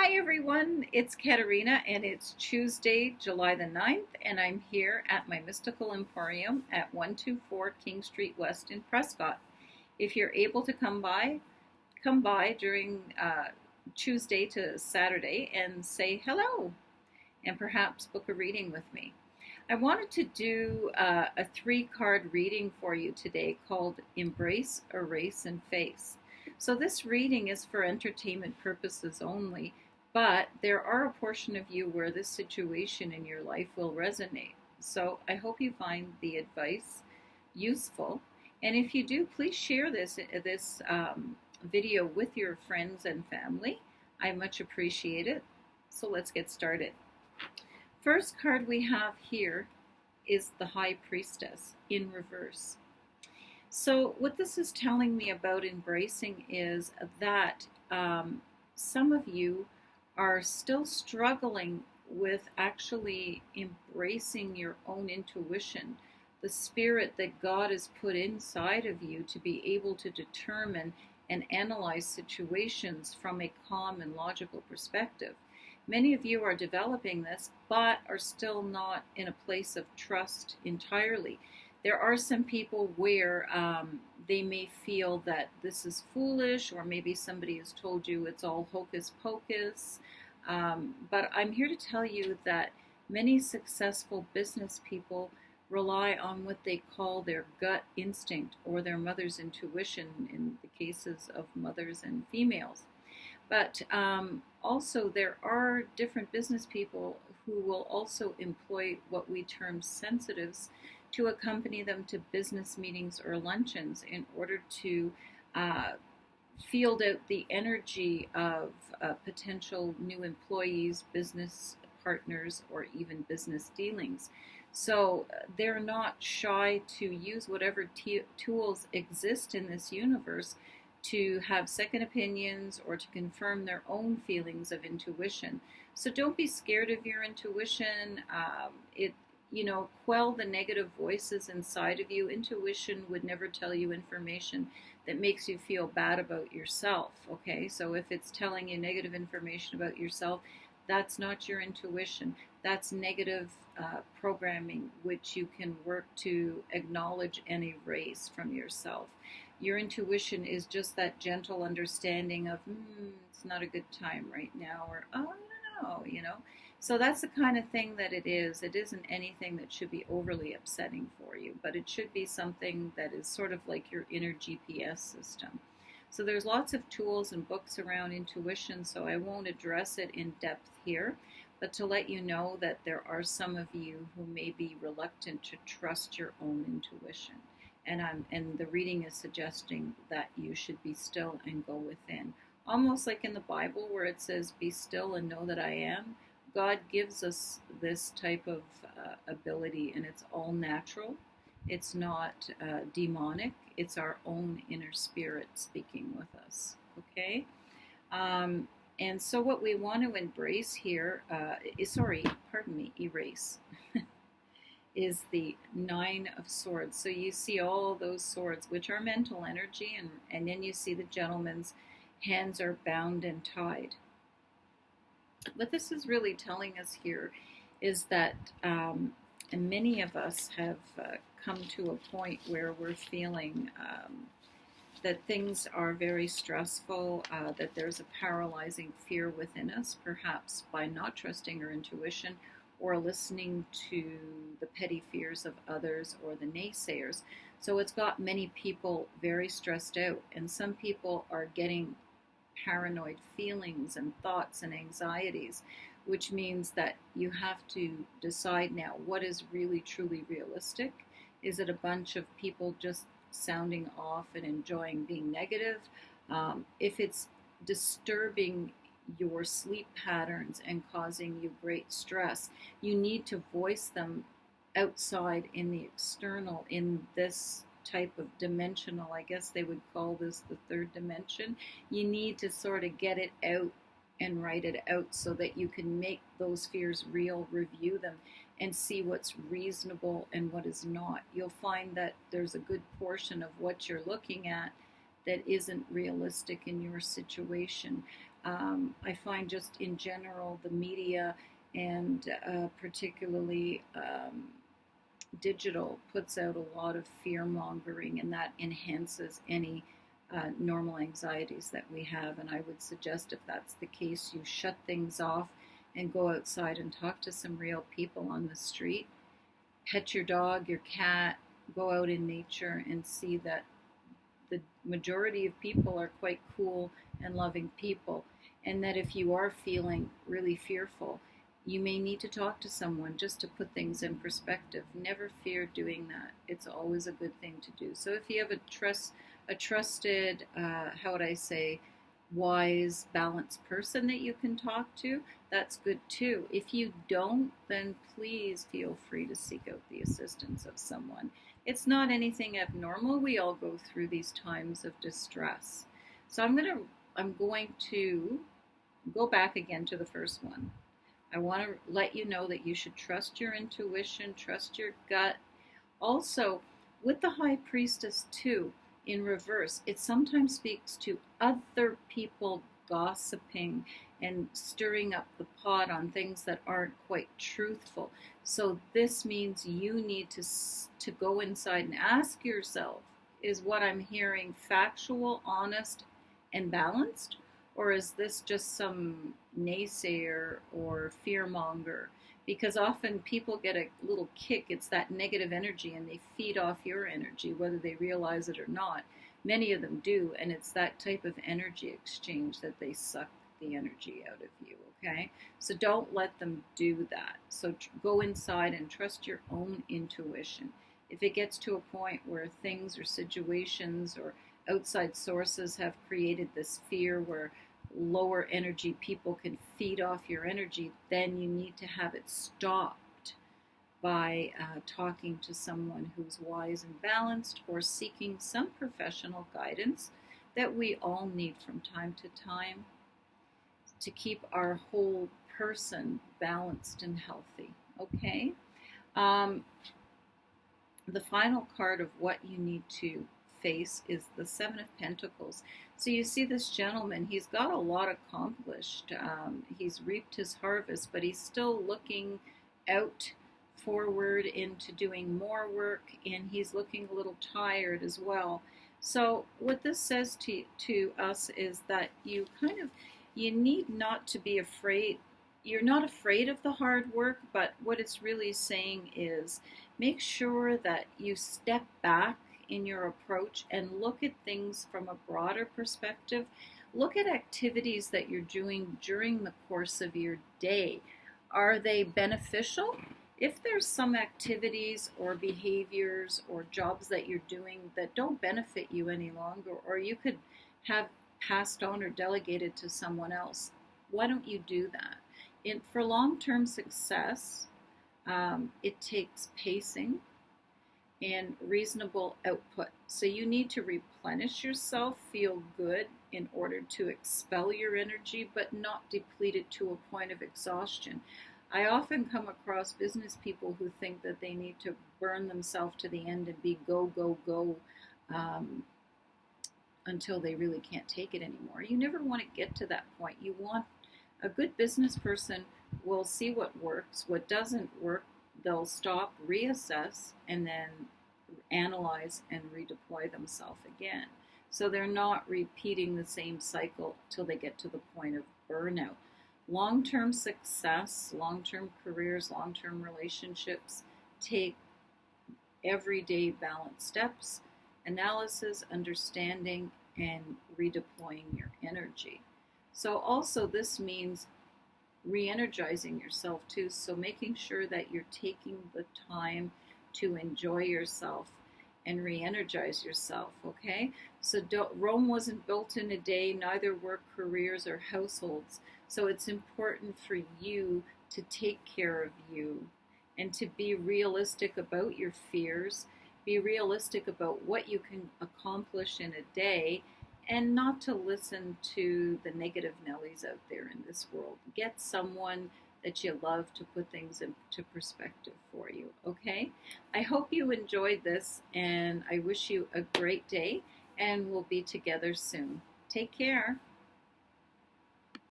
Hi everyone, it's Katerina and it's Tuesday, July the 9th, and I'm here at my Mystical Emporium at 124 King Street West in Prescott. If you're able to come by during Tuesday to Saturday and say hello and perhaps book a reading with me. I wanted to do a 3 card reading for you today called Embrace, Erase, and Face. So this reading is for entertainment purposes only, but there are a portion of you where this situation in your life will resonate. So I hope you find the advice useful. And if you do, please share this video with your friends and family. I much appreciate it. So let's get started. First card we have here is the High Priestess in reverse. So what this is telling me about embracing is that some of you are still struggling with actually embracing your own intuition, the spirit that God has put inside of you to be able to determine and analyze situations from a calm and logical perspective. Many of you are developing this, but are still not in a place of trust entirely. There are some people where they may feel that this is foolish, or maybe somebody has told you it's all hocus pocus. But I'm here to tell you that many successful business people rely on what they call their gut instinct or their mother's intuition in the cases of mothers and females. But also there are different business people who will also employ what we term sensitives to accompany them to business meetings or luncheons in order to field out the energy of potential new employees, business partners, or even business dealings. So they're not shy to use whatever tools exist in this universe to have second opinions or to confirm their own feelings of intuition. So don't be scared of your intuition. Quell the negative voices inside of you. Intuition would never tell you information that makes you feel bad about yourself, okay? So if it's telling you negative information about yourself, that's not your intuition. That's negative programming, which you can work to acknowledge and erase from yourself. Your intuition is just that gentle understanding of, it's not a good time right now, or, oh, I don't know. So that's the kind of thing that it is. It isn't anything that should be overly upsetting for you, but it should be something that is sort of like your inner GPS system. So there's lots of tools and books around intuition, so I won't address it in depth here, but to let you know that there are some of you who may be reluctant to trust your own intuition. And the reading is suggesting that you should be still and go within. Almost like in the Bible where it says, be still and know that I am. God gives us this type of ability, and it's all natural. It's not demonic. It's our own inner spirit speaking with us, okay? And so what we want to embrace here erase, is the 9 of Swords. So you see all those swords, which are mental energy, and then you see the gentleman's hands are bound and tied. What this is really telling us here is that many of us have come to a point where we're feeling that things are very stressful, that there's a paralyzing fear within us, perhaps by not trusting our intuition or listening to the petty fears of others or the naysayers. So it's got many people very stressed out, and some people are getting paranoid feelings and thoughts and anxieties, which means that you have to decide now what is really truly realistic. Is it a bunch of people just sounding off and enjoying being negative? If it's disturbing your sleep patterns and causing you great stress, you need to voice them outside in the external, in this type of dimensional, I guess they would call this the third dimension. You need to sort of get it out and write it out so that you can make those fears real, review them, and see what's reasonable and what is not. You'll find that there's a good portion of what you're looking at that isn't realistic in your situation. I find just in general the media and particularly digital puts out a lot of fear mongering, and that enhances any normal anxieties that we have. And I would suggest, if that's the case, you shut things off and go outside and talk to some real people on the street. Pet your dog, your cat, go out in nature and see that the majority of people are quite cool and loving people. And that if you are feeling really fearful, you may need to talk to someone just to put things in perspective. Never fear doing that. It's always a good thing to do. So if you have a trusted, how would I say, wise, balanced person that you can talk to, that's good too. If you don't, then please feel free to seek out the assistance of someone. It's not anything abnormal. We all go through these times of distress. So I'm going to go back again to the first one. I want to let you know that you should trust your intuition, trust your gut. Also, with the High Priestess too, in reverse, it sometimes speaks to other people gossiping and stirring up the pot on things that aren't quite truthful. So this means you need to go inside and ask yourself, is what I'm hearing factual, honest, and balanced? Or is this just some naysayer or fearmonger? Because often people get a little kick. It's that negative energy, and they feed off your energy, whether they realize it or not. Many of them do, and it's that type of energy exchange that they suck the energy out of you, okay? So don't let them do that. So go inside and trust your own intuition. If it gets to a point where things or situations or outside sources have created this fear where lower energy people can feed off your energy, then you need to have it stopped by talking to someone who's wise and balanced, or seeking some professional guidance that we all need from time to time to keep our whole person balanced and healthy. Okay? The final card of what you need to face is the Seven of Pentacles. So you see this gentleman, he's got a lot accomplished. He's reaped his harvest, but he's still looking out forward into doing more work, and he's looking a little tired as well. So what this says to us is that you need not to be afraid. You're not afraid of the hard work, but what it's really saying is make sure that you step back in your approach and look at things from a broader perspective. Look at activities that you're doing during the course of your day. Are they beneficial? If there's some activities or behaviors or jobs that you're doing that don't benefit you any longer, or you could have passed on or delegated to someone else, why don't you do that? For long-term success, it takes pacing and reasonable output. So you need to replenish yourself, feel good in order to expel your energy, but not deplete it to a point of exhaustion. I often come across business people who think that they need to burn themselves to the end and be go, go, go until they really can't take it anymore. You never want to get to that point. You want a good business person will see what works, what doesn't work, they'll stop, reassess, and then analyze and redeploy themselves again. So they're not repeating the same cycle till they get to the point of burnout. Long-term success, long-term careers, long-term relationships take everyday balanced steps, analysis, understanding, and redeploying your energy. So also this means re-energizing yourself too, so making sure that you're taking the time to enjoy yourself and re-energize yourself, okay? So Rome wasn't built in a day, neither were careers or households. So it's important for you to take care of you and to be realistic about your fears, be realistic about what you can accomplish in a day, and not to listen to the negative Nellies out there in this world. Get someone that you love to put things into perspective for you, okay? I hope you enjoyed this, and I wish you a great day, and we'll be together soon. Take care.